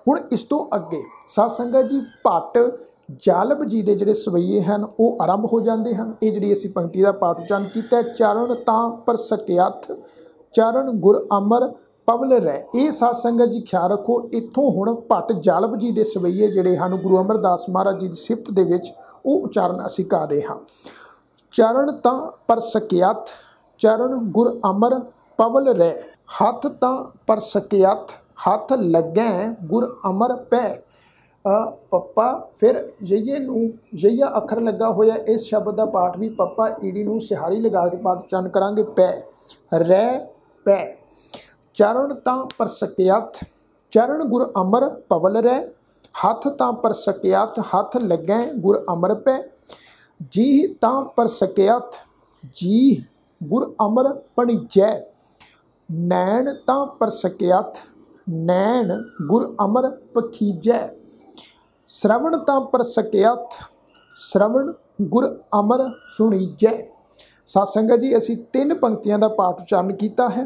हुण इस तो अगे साध संगत जी भट्ट जालप जी के जिहड़े सवैये हैं वो आरंभ हो जाते हैं। ये जिहड़ी असीं पंक्ति का पाठ उच्चारण किया, चरण तां पर सक्याथ चरण गुर अमर पवल रह। ये साध संगत जी ख्याल रखो, इत्थों हुण भट्ट जालप जी के सवैये जिहड़े हैं गुरु अमरदास महाराज जी की सिफत दे विच वो उच्चारण असीं कर रहे हैं। चरण तां पर सक्याथ चरण गुर अमर पवल रह, हथ तां पर सक्याथ हथ लगै गुर अमर पै। पप्पा फिर यइया अखर लगा होया, इस शब्द का पाठ भी पप्पा ईडी नूं सिहारी लगा के पाठ उच्चारण करांगे, पै रै पै। चरण तां पर सक्याथ चरण गुर अमर पवल रै, हथ तां पर सक्याथ हथ लगै गुर अमर पै। जीह तां पर सक्याथ जीह गुर अमर पणिजै, नैन तां पर सक्याथ नैन गुर अमर पखीजै। श्रवण तां पर सक्याथ श्रवण गुर अमर सुणीजै। साध संगत जी असीं 3 पंक्तियां का पाठ उच्चारण किया है।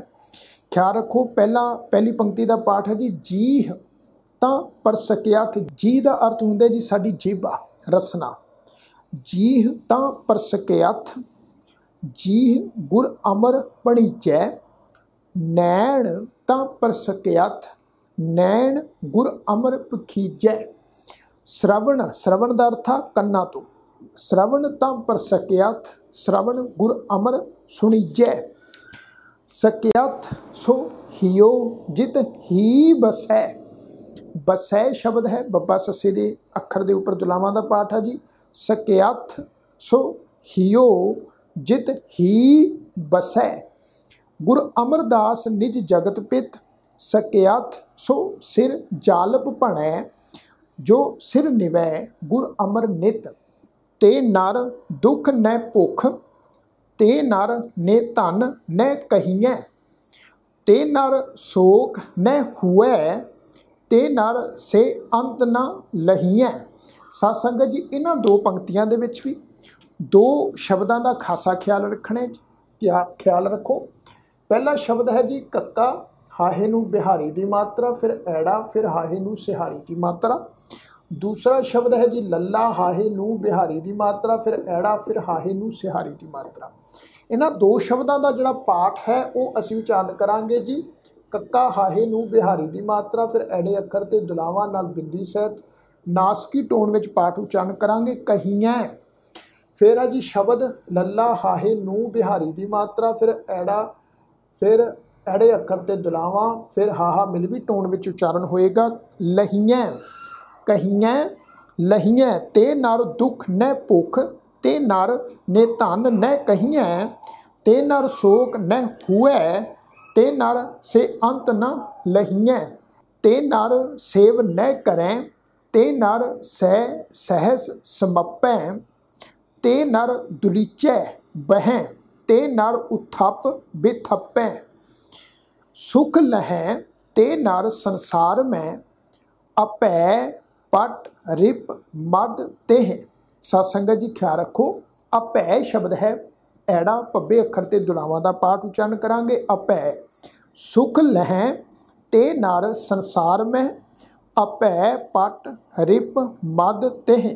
ख्याल रखो, पहली पंक्ति का पाठ है जी जीह तां पर सक्याथ। जी का अर्थ हुंदा जी साडी जीभा रसना। जीह तां पर सक्याथ जीह गुर अमर पणीजै, नैन तां पर सक्याथ नैन गुर अमर पखीजै। श्रवण श्रवण का अर्थ कन्ना तो, श्रवण तां पर सक्याथ श्रवण गुर अमर सुणीजै। सक्याथ सो हियो जित ही बसै। बसै शब्द है बब्बा सस्से दे अखर के उपर दुलावां का पाठ है जी। सक्याथ सो हियो जित ही बसै, गुर अमरदास निज जगत पित। सक्याथ सो सिर जालप भणै, जो सिर निवै गुर अमर नित। ते नर दुख न भुख ते नर ने धन न कहिए, ते नर शोक न हुए ते नर से अंत न लहिए। साध संगत जी इन्हां 2 पंक्तियां दे विच भी 2 शब्दों का खासा ख्याल रखने, क्या ख्याल रखो। पहला शब्द है जी कक्का, हाहे नूं बिहारी की मात्रा, फिर ऐड़ा, फिर हाहे नूं सिहारी की मात्रा। दूसरा शब्द है जी लल्ला, हाहे नूं बिहारी की मात्रा, फिर ऐड़ा, फिर हाहे नूं सिहारी की मात्रा। इन्हां 2 शब्दों का जिहड़ा पाठ है वो असीं उच्चारण करांगे जी। कक्का हाहे नूं बिहारी की मात्रा, फिर ऐड़े अखर ते दुलावां नाल बिंदी सहित नासकी टोन विच पाठ उच्चारण करांगे, कहिए। फिर है जी शब्द लल्ला हाहे नूं बिहारी की मात्रा, फिर ऐड़ा, फिर ऐड़े अखर ते दुलावां, फिर हाहा मिलवी टोन विच उच्चारण होएगा, लहिए कहिए लहिए। ते नर दुख न भुख ते नर ने धन न कहिए, ते नर शोक न हुए ते नर से अंत न लहिए। ते नर सेव न करें ते नर सह सहस समपै, ते नर दुलीचै बहें ते नर उथप बिथपै। सुख लहें ते नर संसार में, अपै पट रिप मद तेह। साध संगत जी ख्याल रखो, अपै शब्द है ऐड़ा भब्बे अखर ते दुलावां का पाठ उच्चारण करांगे, अपै। सुख लहें ते नर संसार में, अपै पट रिप मद तेह।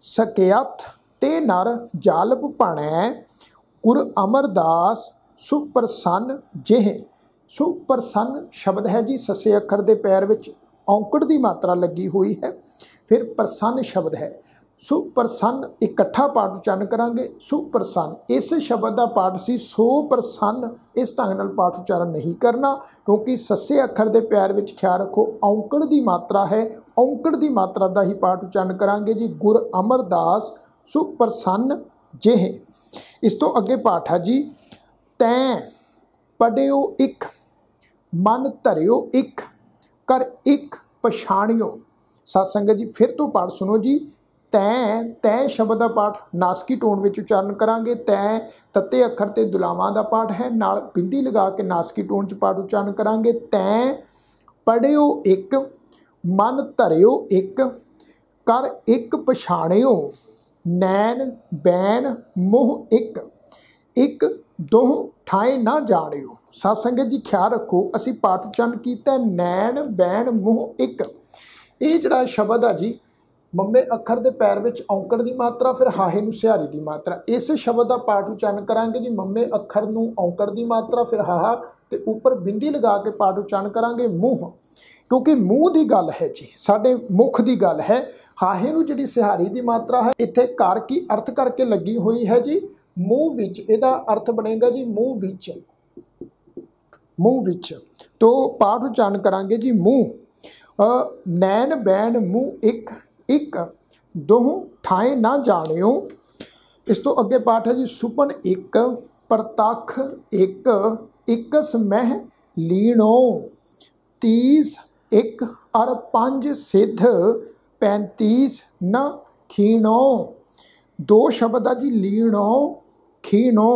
सक्याथ ते नर जालप भणै, गुर अमरदास सुप्रसन्न जेह। सुप्रसन्न शब्द है जी सस्से अखर के पैर विच औंकड़ की मात्रा लगी हुई है, फिर प्रसन्न शब्द है। सुप्रसन्न इकट्ठा पाठ उच्चारण करांगे, सुप्रसन्न। इस शब्द का पाठ सी सो प्रसन्न, इस ढंग नाल पाठ उच्चारण नहीं करना, क्योंकि सस्से अखर के पैर विच ख्याल रखो औंकड़ की मात्रा है, औंकड़ की मात्रा का ही पाठ उच्चारण करांगे जी। गुर अमरदास सुप्रसन्न जेह। इस तो अगे पाठ है जी तैं पढ़ियो इक मन धरियो इक कर इक पछाणियो। साध संगत जी फिर तो पाठ सुनो जी। तैं तैं शब्द का पाठ नासकी टोन में उच्चारण करांगे। तैं तत्ते अखर ते दुलावां का पाठ है, नाल बिंदी लगा के नासकी टोन च पाठ उच्चारण करांगे। तैं पढ़ियो एक मन धरियो एक कर एक पछाणियो, नैन बैन मोह एक एक दोह ठाए ना जानियो। साध संगत जी ख्याल रखो, असी पाठ उच्चारण किया नैन बैन मोह एक। ਇਹ ਜਿਹੜਾ ਸ਼ਬਦ ਆ ਜੀ ਮੰਮੇ ਅੱਖਰ ਦੇ ਪੈਰ ਵਿੱਚ ਔਂਕੜ ਦੀ ਮਾਤਰਾ, ਫਿਰ ਹਾਹੇ ਨੂੰ ਸਿਹਾਰੀ ਦੀ ਮਾਤਰਾ। ਇਸ ਸ਼ਬਦ ਦਾ ਪਾਠ ਉਚਾਰਨ ਕਰਾਂਗੇ ਜੀ ਮੰਮੇ ਅੱਖਰ ਨੂੰ ਔਂਕੜ ਦੀ ਮਾਤਰਾ, ਫਿਰ ਹਾਹਾ ਤੇ ਉੱਪਰ ਬਿੰਦੀ ਲਗਾ ਕੇ ਪਾਠ ਉਚਾਰਨ ਕਰਾਂਗੇ ਮੂੰਹ, ਕਿਉਂਕਿ ਮੂੰਹ ਦੀ ਗੱਲ ਹੈ ਜੀ, ਸਾਡੇ ਮੁਖ ਦੀ ਗੱਲ ਹੈ। ਹਾਹੇ ਨੂੰ ਜਿਹੜੀ ਸਿਹਾਰੀ ਦੀ ਮਾਤਰਾ ਹੈ ਇੱਥੇ ਘਰ ਕੀ ਅਰਥ ਕਰਕੇ ਲੱਗੀ ਹੋਈ ਹੈ ਜੀ ਮੂੰਹ ਵਿੱਚ, ਇਹਦਾ ਅਰਥ ਬਣੇਗਾ ਜੀ ਮੂੰਹ ਵਿੱਚ, ਮੂੰਹ ਵਿੱਚ। तो पाठ उच्चारण करांगे जी मूँह। नैन बैन मूँह एक एक दोह ठाए ना जानियो। इस तो अगे पाठ है जी सुपन एक परतख एक इकस मह लीणो 30 एक अर 5 सिद्ध 35 न खीणो। दो शब्द आ जी लीणो खीणो।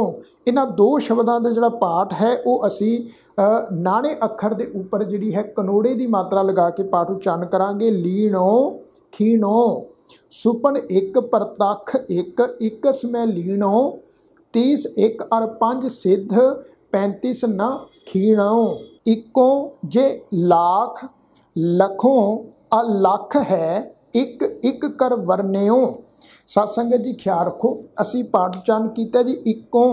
इन्हां दो शब्दों का जोड़ा पाठ है वो असी नाणे अखर के उपर जी है कनोड़े की मात्रा लगा के पाठ उच्चारण करांगे लीणो खीणो। सुपन एक परतख एक इकस में लीणो 30 एक अर 5 सिद्ध 35 न खीणो। इको जे लाख लखों अलख है एक एक कर वर्ण्यो। सत संगत जी ख्याल रखो असी पाठ उच्चारण किया जी इकों।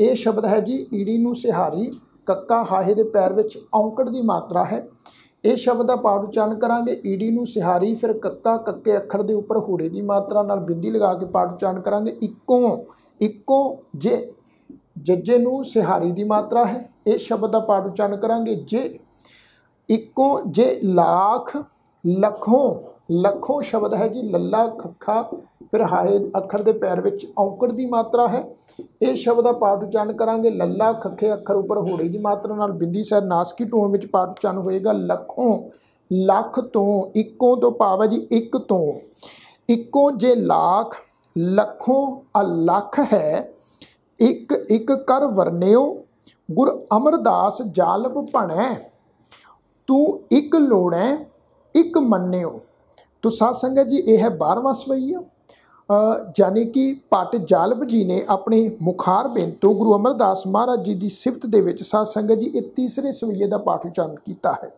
ये शब्द है जी ईड़ी नूं सिहारी कक्का हाहे दे पैर विच औंकड़ की मात्रा है। ये शब्द का पाठ उच्चारण करांगे ईड़ी नूं सिहारी, फिर कक्का कक्के अखर के उपर हूड़े की मात्रा नाल बिंदी लगा के पाठ उच्चारण करांगे इकों। इकों जे जज्जे नूं सिहारी की मात्रा है। इस शब्द का पाठ उच्चारण करांगे जे। इकों जे लाख लखों। लखों शब्द है जी लल्ला खखा, फिर हाए अखर के पैर विच औंकड़ की मात्रा है। इस शब्द का पाठ उच्चारण करांगे लल्ला खखे अखर उपर होड़ी की मात्रा नाल बिंदी सर नासकी टोन विच पाठ उच्चारण होएगा लखों। लख तो इकों तो भाव है जी एक तो। इकों जे लाख लखों अलख है एक एक कर वर्ण्यो। गुर अमरदास जालब भणै तू एक लोड़ै एक मन्यो। तो साध संगत जी यह है 12वां सवैया, यानी कि भट्ट जालब जी ने अपने मुखार बेन तो गुरु अमरदास महाराज जी की सिफत दे विच साध संगत जी ये तीसरे सवैये का पाठ उच्चारण किया है।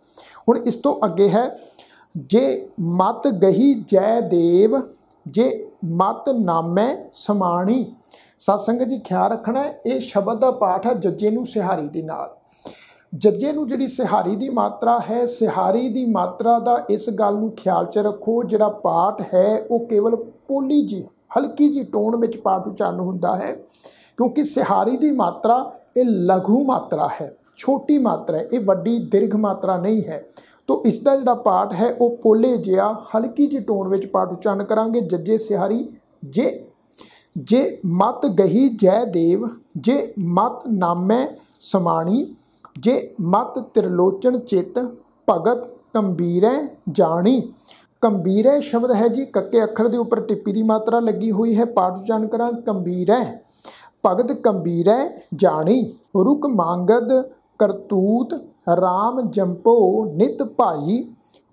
हुण इस तो अगे है जे मत गही जय देव जे मत नामै समाणी। साध संगत जी ख्याल रखना है ये शब्द का पाठ है जज्जे नूं सिहारी दे नाल। जज्जे नूं जिहड़ी सिहारी की मात्रा है, सिहारी की मात्रा का इस गल नूं ख्याल च रखो जिहड़ा पाठ है वो केवल पोली जी हल्की जी टोन में पाठ उच्चारण होंदा है, क्योंकि सिहारी की मात्रा ये लघु मात्रा है, छोटी मात्रा है, ये वड्डी दीर्घ मात्रा नहीं है। तो इसका जिहड़ा पाठ है वो पोले जिहा हल्की जी टोन में पाठ उच्चारण करांगे जज्जे सिहारी जे। जे मत गही जय देव जे मत नामै समाणी जे मत त्रिलोचन चित भगत गंभीरै जानी। गंभीरै शब्द है जी कक्के अखर के उपर टिप्पी की मात्रा लगी हुई है। पाठ उच्चारण करा गंभीरै भगत गंभीरै जानी। रुक मांगद करतूत राम जंपो नित भाई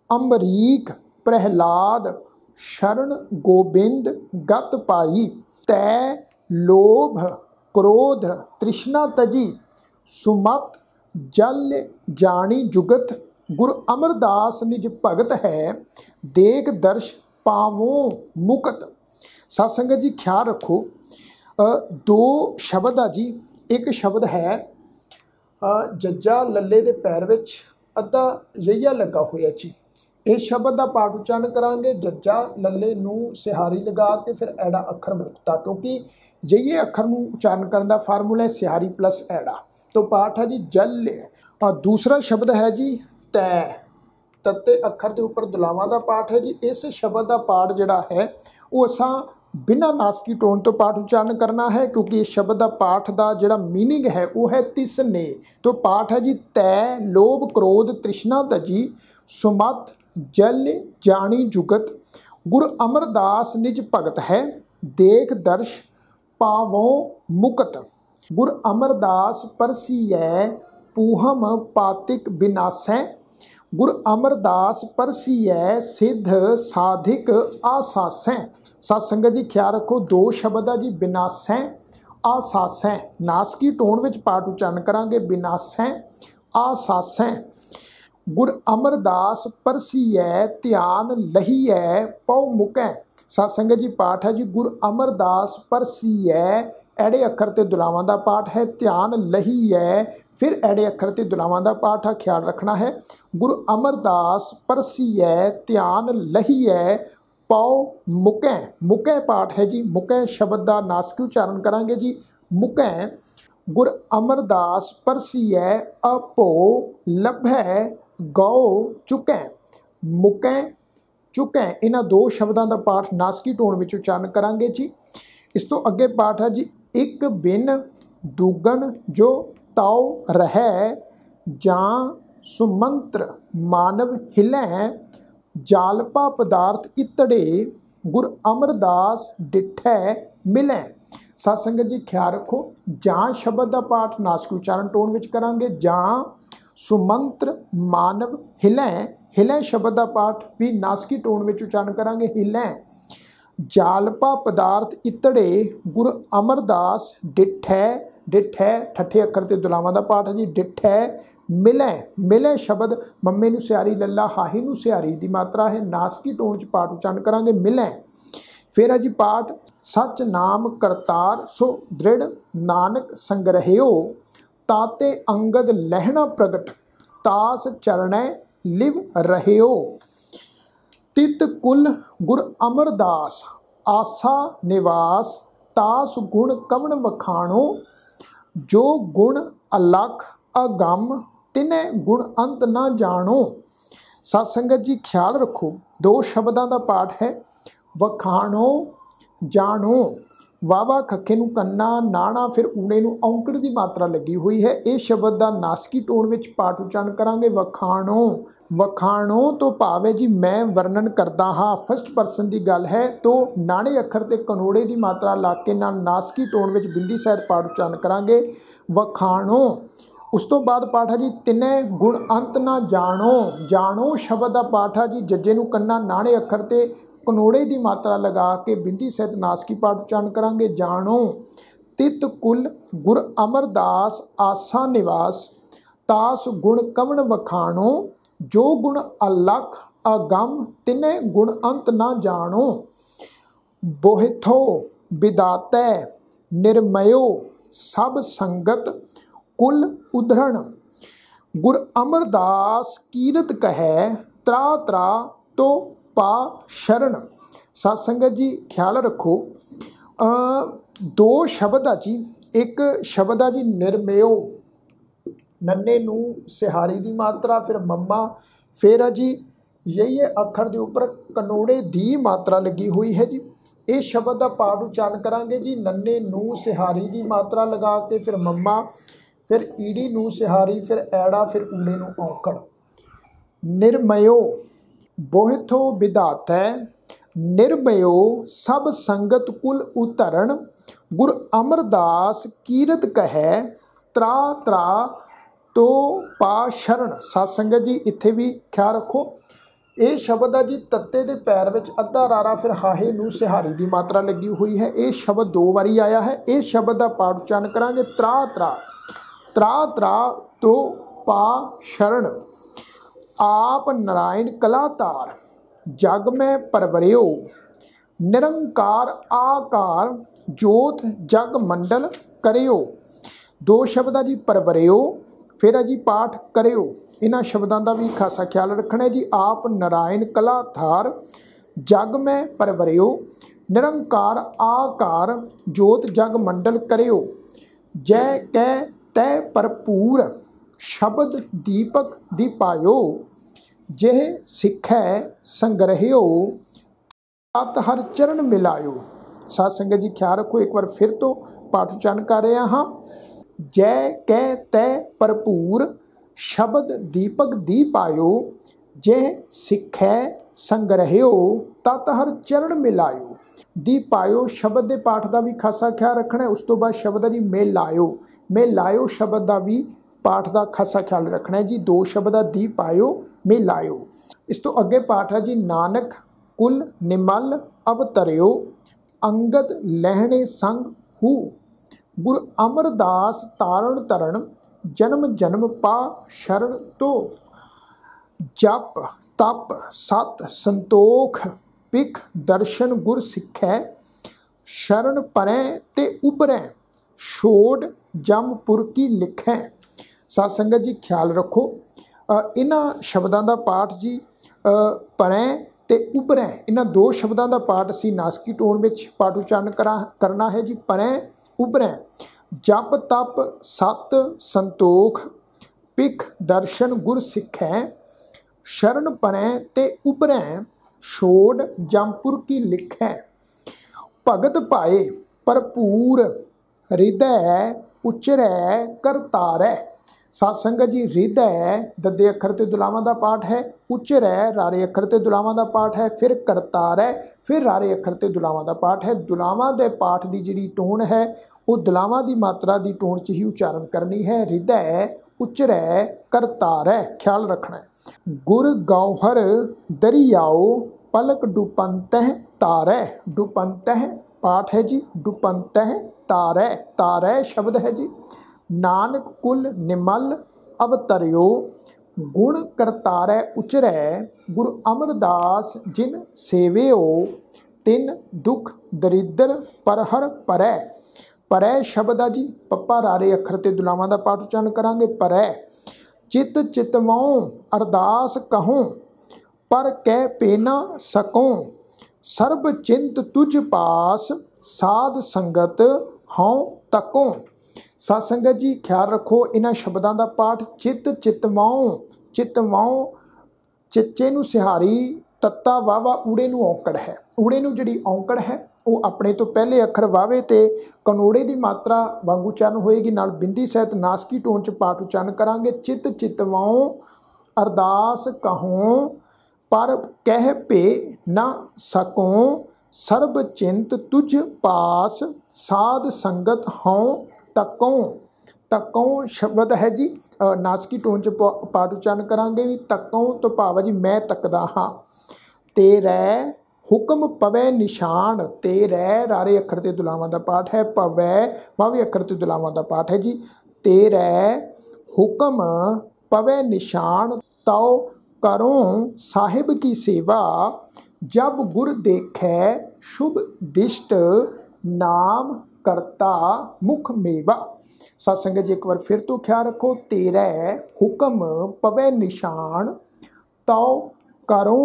अमरीक प्रहलाद शरण गोबिंद गत पाई। तै लोभ क्रोध तृष्णा तजी सुमत जल जानी जुगत। गुरु अमरदास निज भगत है देख दर्श पावो मुकत। साध संगत जी ख्याल रखो दो शब्द आ जी। एक शब्द है जज्जा लल्ले के पैर विच अद्धा यईया लगा हुआ जी। इस शब्द का पाठ उच्चारण करांगे जज्जा लल्ले नूं सिहारी लगा के फिर ऐड़ा अखर मुकता, क्योंकि यईये अखर नूं उच्चारण करने का फार्मूला है सिहारी प्लस ऐड़ा। तो पाठ है जी जल। और दूसरा शब्द है जी तै तत्ते अखर के उपर दुलावां का पाठ है जी। इस शब्द का पाठ जिहड़ा है वो असां बिना नासकी टोन तो पाठ उच्चारण करना है, क्योंकि इस शब्द का पाठ का जिहड़ा मीनिंग है वो है तिसने। तो पाठ है जी तै लोभ क्रोध तृष्णा तजी सुमत जल जानी जुगत। गुरु अमरदास निज भगत है देख दर्श पावों मुकत। गुरु अमरदास परसियै पूहम पातिक विनासै। गुरु अमरदास परसियै सिद्ध साधिक आसासै। सत संगत जी ख्याल रखो दो शब्द आ जी विनासै आसासै। नासकी टोन विच पाठ उच्चारण करांगे विनासै आसासै। गुर अमरदास परसीऐ ध्यान लहीऐ पौ मुकै। सत संगत जी पाठ है जी गुर अमरदास परसीऐ एड़े अखर ते दुलावां दा पाठ है, ध्यान लहीऐ फिर एड़े अखर ते दुलावां दा पाठ है, ख्याल रखना है। गुरु अमरदास परसीऐ ध्यान लहीऐ पौ मुकै। मुकै पाठ है जी, मुकै शब्द का नासकी उच्चारण करांगे जी मुकै। गुर अमरदास परसीऐ अपो लभै गौ चुकै। मुकै चुकै इन्हां दो शब्दों का पाठ नासकी टोन में उच्चारण करांगे जी। इस तो अगे पाठ है जी एक बिन दुगन जो ताओ रहै जां सुमंत्र मानव हिलै जालपा पदार्थ इतड़े गुर अमरदास डिठै मिलै। सत संगत जी ख्याल रखो, जां शब्द का पाठ नासकी उच्चारण टोन में करांगे, जां सुमंत्र मानव हिलै, हिलै शब्द का पाठ भी नासकी टोन में उच्चारण करांगे हिलै। जालपा पदार्थ इतड़े गुर अमरदास डिठै, डिठै ठट्ठे अखर ते दुलावां दा पाठ है जी डिठै मिलै। मिलै शब्द मम्मे नूं सियारी लल्ला हाही नूं सियारी दी मात्रा है, नासकी टोन च पाठ उच्चारण करांगे मिलै। फिर है जी पाठ सच नाम करतार सो दृढ़ नानक संग्रहियो ताते अंगद लहना प्रगट तास चरणै लिव रहियो। तित कुल गुर अमरदास आसा निवास तास गुण कवन वखाणो जो गुण अलख अगम तिने गुण अंत ना जानो। सत संगत जी ख्याल रखो, दो शब्दों का पाठ है वखाणो जानो। वावा खखे नूं कन्ना नाना फिर ऊणे नूं औंकड़ की मात्रा लगी हुई है। इस शब्द का नासकी टोन में पाठ उच्चारण करांगे वखाणो। वखाणो तो भाव है जी मैं वर्णन करता हाँ, फर्स्ट परसन की गल है तो नाणे अखर ते कनोड़े की मात्रा ला के नासकी टोन में बिंदी सहित पाठ उच्चारण करांगे वखाणो। उस तो बाद पाठ है जी तिने गुण अंत ना जानो। जानो शब्द का पाठ है जी जज्जे नूं कन्ना नाणे अखर ते कनोड़े की मात्रा लगा के बिंदी सहित नासकी पाठ उच्चारण करांगे जानो। तित कुल गुर अमरदास आसा निवास तास गुण कवन वखाणो जो गुण अलख अगम तिने गुण अंत ना जानो। बोहिथो विदातै निर्मयो सब संगत कुल उधरण गुर अमरदास कीरत कहे त्रा त्रा तो पा शरण। सत संगत जी ख्याल रखो, दो शब्द आ जी, एक शब्द आ जी निर्मयो नन्ने नू सिहारी की मात्रा फिर मम्मा फिर है जी यही अखर के उपर कनोड़े की मात्रा लगी हुई है जी। इस शब्द का पाठ उच्चारण करांगे जी नन्ने नू सिहारी की मात्रा लगा के फिर मम्मा फिर ईड़ी नू सिहारी फिर ऐड़ा फिर ऊड़े नू औंकड़। निर्मयो बोहिथो विधातै निर्मयो सब संगत कुल उतरण गुर अमरदास कीरत कहे त्रा त्रा तो पा शरण। सत संगत जी इत्थे भी ख्याल रखो, ये शब्द है जी तत्ते दे पैर विच अद्धा रारा फिर हाहे नू सिहारी की मात्रा लगी हुई है। ये शब्द दो बारी आया है। इस शब्द का पाठ उच्चारण करांगे त्रा त्रा, त्रा त्रा तो पा शरण। आप नारायण कलातार जग में परवरियो निरंकार आकार जोत जग मंडल करियो। दो शब्द जी परवरियो फिर है जी पाठ करियो। इन्हां शब्दों का भी खासा ख्याल रखना है जी। आप नारायण कलातार जग में परवरियो निरंकार आकार जोत जग मंडल करियो। जय कै तै भरपूर शब्द दीपक दीपायो जेह सिखै संग्रहियो तत हर चरण मिलायो। साध संगत जी ख्याल रखो, एक बार फिर तो पाठ उच्चारण कर रहे हाँ। जय कै तै भरपूर शब्द दीपक दीपायो जेह सिखै संग्रहियो तत हर चरण मिलायो। दीपायो शब्द के पाठ का भी खासा ख्याल रखना है। उस तो बाद शब्द है जी मिलायो, मिलायो शब्द का भी पाठ का खासा ख्याल रखना है जी। दो शब्द दीपायो मिलायो। इस तो अगे पाठ है जी नानक कुल निमल अवतरियो अंगद लहणे संग हूँ गुरु अमरदास तारण तरण जन्म जन्म पा शरण तो। जप तप सत संतोख पिख दर्शन गुर सिखै शरण परै ते उबरै छोड़ जमपुर की लिखै। साध संगत जी ख्याल रखो इन्हां शब्दां दा पाठ जी परै ते उबरै इन्हां दो शब्दां दा पाठ असीं नासकी टोन विच पाठ उचारण करना है जी। परै उबरै जप तप सत संतोख पिख दर्शन गुर सिखै शरण परै ते उबरै छोड़ जमपुर की लिखै। भगत पाए भरपूर हृदय उचरै करतारै। साध संगत जी हृदय दद्दे अखर ते दुलावां दा पाठ है, उचरै रारे अखर ते दुलावां दा पाठ है, फिर करतारै फिर रारे अखर ते दुलावां दा पाठ है। दुलावां दे पाठ की जिहड़ी टोन है वो दुलावां की मात्रा की टोन च ही उच्चारण करनी है। हृदय उचरै करतारै ख्याल रखना है। गुर गौहर दरियाओ पलक डुपंतह तारै। डुपंतह पाठ है जी, डुपंतह तारै तारै शब्द है जी। नानक कुल निमल अवतरियो गुण करतारै उचरै गुरु अमरदास जिन सेवियो तिन दुख दरिद्र परहर परै। परै शब्द आ जी, पप्पा रारे अखर ते दुलावां दा पाठ उच्चारण करांगे। परै चित चितवाओ अरदास कहो पर कह पे ना सको सर्ब चिंत तुझ पास साध संगत हों तको। साध संगत जी ख्याल रखो इन्हां शब्दां दा पाठ चित चितवाओ चितवाओ चिच्चे नूं सिहारी तत्ता वावा ऊड़े नूं औंकड़ है। ऊड़े नूं जिहड़ी औंकड़ है वो अपने तो पहले अखर वावे ते कनोड़े की मात्रा वांग उच्चारण होएगी, नाल बिंदी सहित नासकी टोन च पाठ उच्चारण करांगे। चित चितवाओ अरदास कहों पर कह पे ना सकों सर्ब चिंत तुझ पास साध संगत हों तकों। तकों शब्द है जी, नासकी टोन च पाठ उच्चारण करांगे भी। तकों तो भाव जी मैं तकदा हाँ। तेरै हुक्म पवै निशान, तेरै रारे अखर ते दुलावां दा पाठ है, पवै वावे अखर ते दुलावां दा पाठ है जी। तेरै हुक्म पवै निशान तौ करो साहिब की सेवा जब गुर देखै शुभ दिष्ट नाम करता मुख मेवा। साध संगत जी एक बार फिर तो ख्याल रखो। तेरै हुक्म पवै निशान तौ करो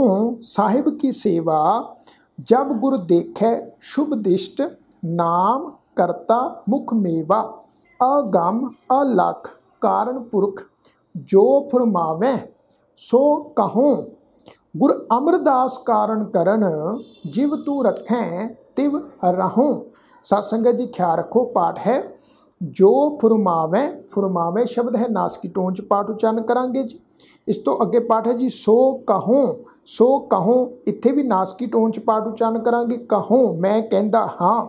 साहिब की सेवा जब गुर देखै शुभ दिष्ट नाम करता मुख मेवा। अगम अलख कारण पुरख जो फरमावै सो कहो गुर अमरदास कारण करन जिव तू रखें तिव रहो। साध संगत जी ख्याल रखो पाठ है जो फरमावै, फरमावै शब्द है नासकी टोन च पाठ उच्चारण करांगे जी। इस तो अगे पाठ है जी सो कहो, सो कहो इत्थे भी नासकी टोन च पाठ उच्चारण करांगे। कहो मैं कहंदा हाँ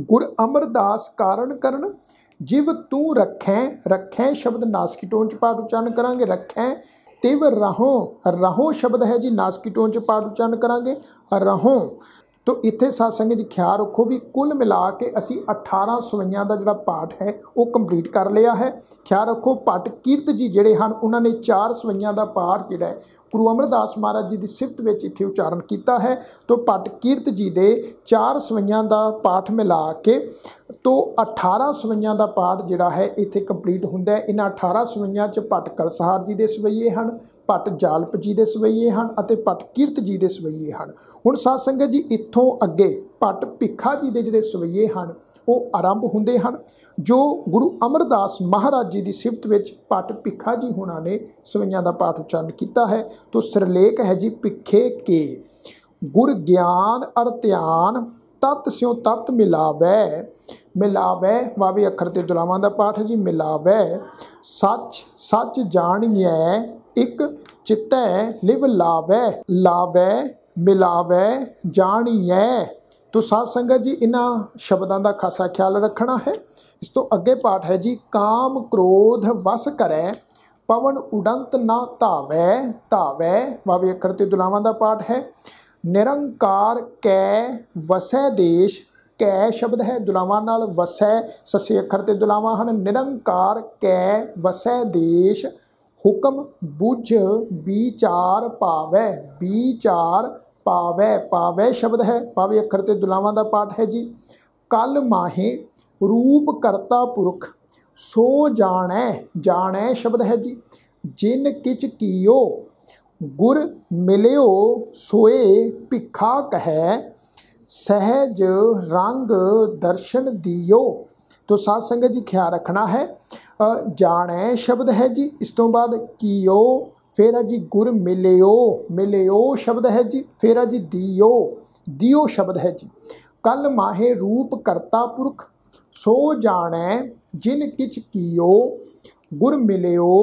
गुर अमरदास कारण करन जिव तू रखें, रखें शब्द नासकी टोन च पाठ उच्चारण करांगे। रखें तिव रहो, रहो शब्द है जी नासकी टोन च पाठ उच्चारण करांगे रहो। तो इत्थे साध संगत जी ख्याल रखो भी कुल मिला के असी 18 सवैयां का जिहड़ा पाठ है वो कंप्लीट कर लिया है। ख्याल रखो भट्ट कीरत जी जिहड़े हैं उन्होंने 4 सवैयां का पाठ जिहड़ा है गुरु अमरदास महाराज जी की सिफत में इत्थे उच्चारण किया है। तो भट्ट कीरत जी के 4 सवैयां का पाठ मिला के तो 18 सवैयां का पाठ जिहड़ा है इत्थे कंप्लीट हुंदा है। इन्हां 18 सवैयां च भट्ट कलसहार जी के सवैये हैं, भट्ट जालप जी के सवैये हैं और भट्ट कीरत जी के सवैये हैं। हुण साध संगत जी इत्थों अगे भट्ट भिखा जी के जिहड़े सवैये हैं वो आरंभ हुंदे हैं जो गुरु अमरदास महाराज जी की सिफत में भट्ट भिखा जी होना ने सवैयां का पाठ उच्चारण किया है। तो सिरलेख है जी भिखे के गुर ज्ञान अर ध्यान तत् स्यों तत् मिलावै। मिलावै वावे अखर ते दुलावां दा पाठ है जी। मिलावै सच सच जानिए एक चित्तै लिव लावै। लावै मिलावै जानिए। तो साध संगत जी इन्हां शब्दां दा खासा ख्याल रखना है। इस तो अगे पाठ है जी काम क्रोध वस करै पवन उड़ंत ना धावै। धावै वावे अखर ते दुलावां दा पाठ है। निरंकार कै वसै देश, कै शब्द है दुलावां नाल वसै ससे अखर ते दुलावां हैं। निरंकार कै वसै देश हुक्म बुझ विचार पावै, विचार पावै, पावै शब्द है, पावे अखर ते दुलावां दा पाठ है जी। कल माहे रूप करता पुरख सो जाणै, जाणै शब्द है जी। जिन किच कियो गुर मिलियो सोए भिखा कहे, सहज रंग दर्शन दियो। तो साध संगत जी ख्याल रखना है, जाणै शब्द है जी, इस तो बाद कियो, फिर है जी गुर मिलियो, मिलियो शब्द है जी, फिर है जी दियो, दियो शब्द है जी। कल माहे रूप करता पुरख सो जाणै, जिन किच कियो गुर मिलियो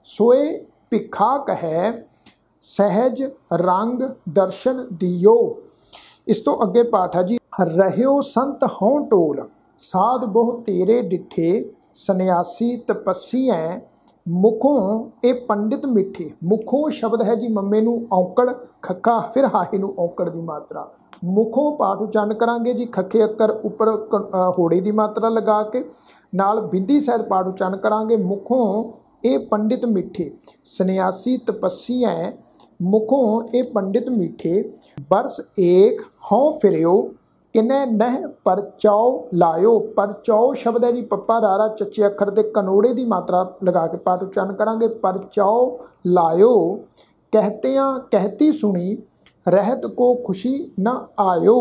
सोए भिखा कहे, सहज रंग दर्शन दियो। इस तो अगे पाठ है जी। रहियो संत हों टोल साध बहु तेरे डिठे, सन्यासी तपस्या मुखों ए पंडित मिठे। मुखों शब्द है जी मम्मे नू औंकड़ खक्खा, फिर हाहे नू औंकड़ की मात्रा। मुखों पाठ उच्चारण करांगे जी, खखे अक्कर उपर होड़े की मात्रा लगा के नाल बिंदी सहित पाठ उच्चारण करांगे। मुखों ए पंडित मिठे, सन्यासी तपस्या मुखों ए पंडित मीठे। बरस एक हों फिरियो किन्ने नह परचौ लायो। परचौ शब्द है जी पप्पा रारा चच्चे अखर ते कनोड़े की मात्रा लगा के पाठ उच्चारण करांगे। परचौ लायो कहतियाँ कहती सुनी, रहत को खुशी न आयो।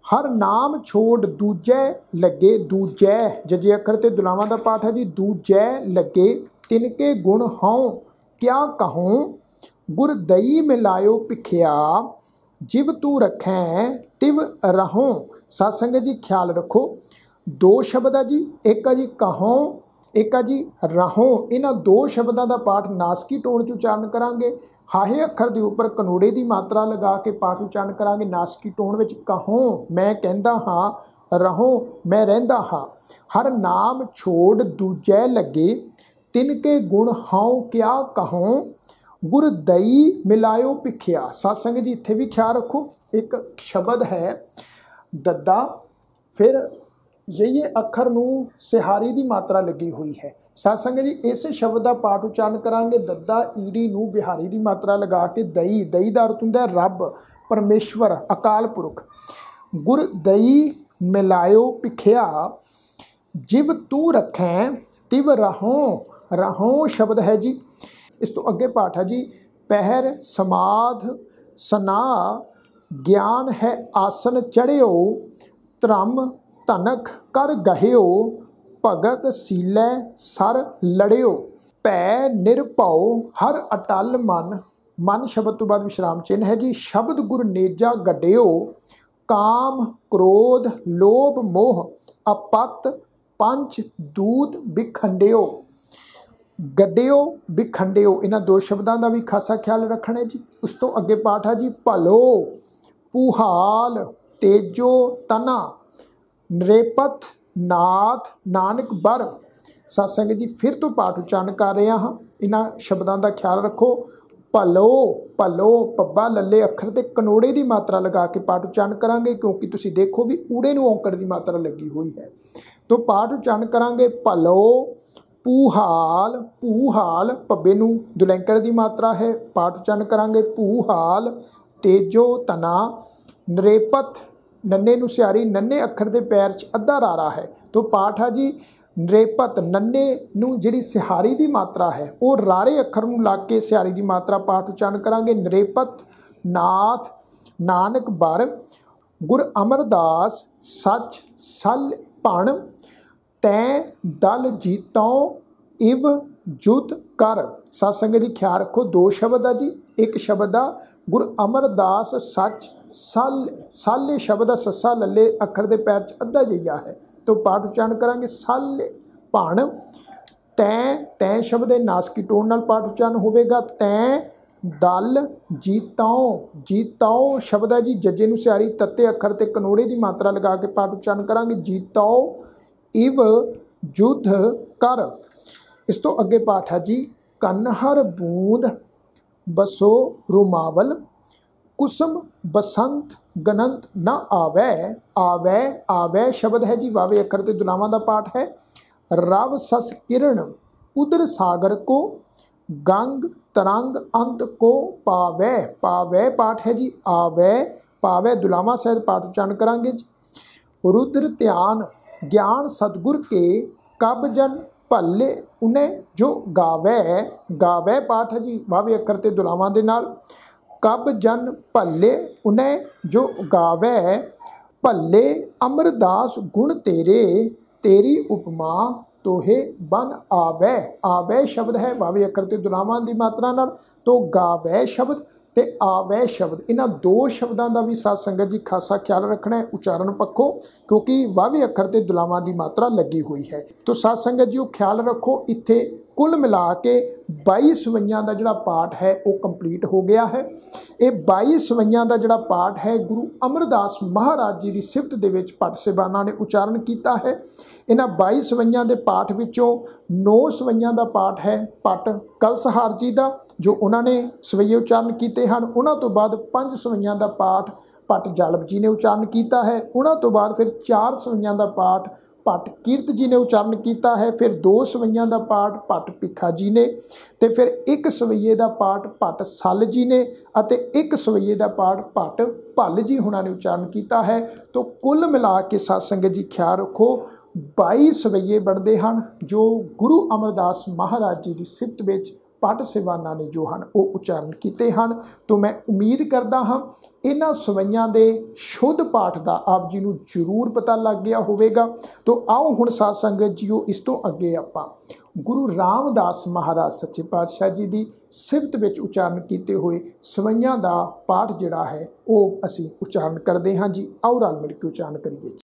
हर नाम छोड़ दूजै लगे, दूजै जजे अखर ते दुलावां दा पाठ है जी। दूजै लगे तिनके गुण हों क्या कहूँ, गुर दई मिलायो भिखिया, जिव तू रखें तिव रहों। साध संगत जी ख्याल रखो, दो शब्द है जी, एक है जी कहों, एक है जी रहों। इन्हां दो शब्दों का पाठ नासकी टोन च उच्चारण करांगे। हाहे अखर के उपर कनोड़े की मात्रा लगा के पाठ उच्चारण करांगे नासकी टोन विच। कहों मैं कहता हाँ, रहों मैं रहिंदा हाँ। हर नाम छोड़ दूजै लगे, तिनके गुण हों क्या कहूँ, गुर दई मिलायो भिखिया। सत्संग जी इत्थे भी ख्याल रखो, एक शब्द है दद्दा, फिर ये अखर नू सिहारी की मात्रा लगी हुई है। सत्संग जी इस शब्द का पाठ उच्चारण करांगे, दद्दा ईड़ी नू बिहारी की मात्रा लगा के दई, दई का अर्थ हुंदा रब परमेश्वर अकाल पुरख। गुर दई मिलायो भिखिया, जिव तू रखें तिव रहों, रहों शब्द है जी। इस तो अगे पाठ है जी। पहर समाध सना ज्ञान है आसन चढ़ियो, त्रम तनक कर गहियो, भगत सीलै सर लड़ियो। पै निरभौ हर अटल मन, मन शब्द तो बाद विश्राम चिन्ह है जी। शब्द गुर नेजा गड्डियो, काम क्रोध लोभ मोह अपत पंच दूत बिखंडियो। गड्डियो बिखंडियो इन्हां दो शब्दों का भी खासा ख्याल रखना है जी। उस तो अगे पाठ है जी। भलो पुहाल तेजो तना, नरेपथ नाथ नानक बर। सत्संग जी फिर तो पाठ उच्चारण कर रहे हाँ, इन्हां शब्दों का ख्याल रखो। भलो, भलो पब्बा लले अखर ते कनोड़े की मात्रा लगा के पाठ उच्चारण करांगे, क्योंकि तुसीं देखो भी ऊड़े नूं औंकड़ की मात्रा लगी हुई है। तो पाठ उच्चारण करांगे भलो पूहाल, पूहाल पब्बे नूं दुलैंकड़ की मात्रा है, पाठ उच्चारण करांगे पूहाल। तेजो तना, नरेपथ नन्ने नूं सियारी, नन्ने अखर के पैर च अद्धा रारा है, तो पाठ है जी। नरेपत नन्ने नूं जिहड़ी सिहारी की मात्रा है वो रारे अखर नूं ला के सिहारी की मात्रा पाठ उच्चारण करांगे। नरेपत नाथ नानक बर, गुर अमरदास सच सल भण, तैं दल जीतों इव जुत कर। सत्संग जी ख्याल रखो, दो शब्द है जी। एक शब्द आ गुर अमरदास सच सल, साले शब्द सस्सा लले अखर के पैर च अद्धा जिहा है, तो पाठ उच्चारण करांगे सल भण। तैं, तैं शब्द नासकी टोन नाल पाठ उच्चारण होवेगा। तैं दल जीतों, जीतों शब्द है जी जजे नूं सियारी तत्ते अखर ते कनोड़े की मात्रा लगा के पाठ उच्चारण करांगे। जीतों इव युद्ध कर। इस तो अगे पाठ है जी। कन्हर बूंद बसो रुमावल, कुसुम बसंत गनंत न आवे। आवे, आवे शब्द है जी वावे अखर ते दुलावां दा पाठ है। रव सस किरण उदर सागर को, गंग तरंग अंत को पावै, पावै पाठ है जी, आवै पावै दुलामा सहित पाठ उच्चारण करांगे जी। रुद्र ध्यान ज्ञान सतगुर के कब जन भले उन्हें जो गावै, गावै पाठ है जी वावे अखर ते दुलावां दे नाल। कब जन भले उन्हें जो गावै, भले अमरदास गुण तेरे, तेरी उपमा तोहे बन आवै। आवै शब्द है वावे अखर ते दुलावां दी मात्रा नाल, तो गावै शब्द ते आवै शब्द, इन्हां दो शब्दों का भी साध संगत जी खासा ख्याल रखना है उच्चारण पक्षों, क्योंकि वावे अखर ते दुलावां की मात्रा लगी हुई है। तो साध संगत जी ख्याल रखो, इत्थे कुल मिला के 22 सवैयां का जिहड़ा पाठ है वो कंप्लीट हो गया है। ये 22 सवैयां का जिहड़ा पाठ है गुरु अमरदास महाराज जी की सिफत दे विच भट्ट सेबाना ने उच्चारण किया है। इन्हां 22 सवैयां के पाठ विचों 9 सवैयां का पाठ है भट्ट कलसहार जी का, जो उन्होंने सवैये उच्चारण किए हैं। उन्हों तो बाद 5 सवैयां का पाठ भट्ट जालप जी ने उच्चारण किया है। उन्हों तो बाद फिर 4 सवैयां का पाठ भट्ट कीरत जी ने उच्चारण किया है। फिर 2 सवैयां का पाठ भट्ट भिखा जी ने, तो फिर 1 सवैये का पाठ भट्ट सल जी ने, अते 1 सवैये का पाठ भट्ट भल जी हुणां ने उच्चारण किया है। तो कुल मिला के साध संगत जी ख्याल रखो 22 सवैये बनते हैं जो गुरु अमरदास महाराज जी की सिफत विच भट्ट सेवाना ने जो हैं वो उच्चारण किए हैं। तो मैं उम्मीद करता हाँ इन्हां सवैयां दे शुद्ध पाठ का आप जी नूं जरूर पता लग गया होवेगा। तो आओ हुण साध संगत जीओ इस तो अगे आपां गुरु रामदास महाराज सच्चे पातशाह जी की सिफत विच उच्चारण किए हुए सवैयां का पाठ जिहड़ा है वो असीं उच्चारण करते हाँ जी। आओ रल मिल के उच्चारण करिए।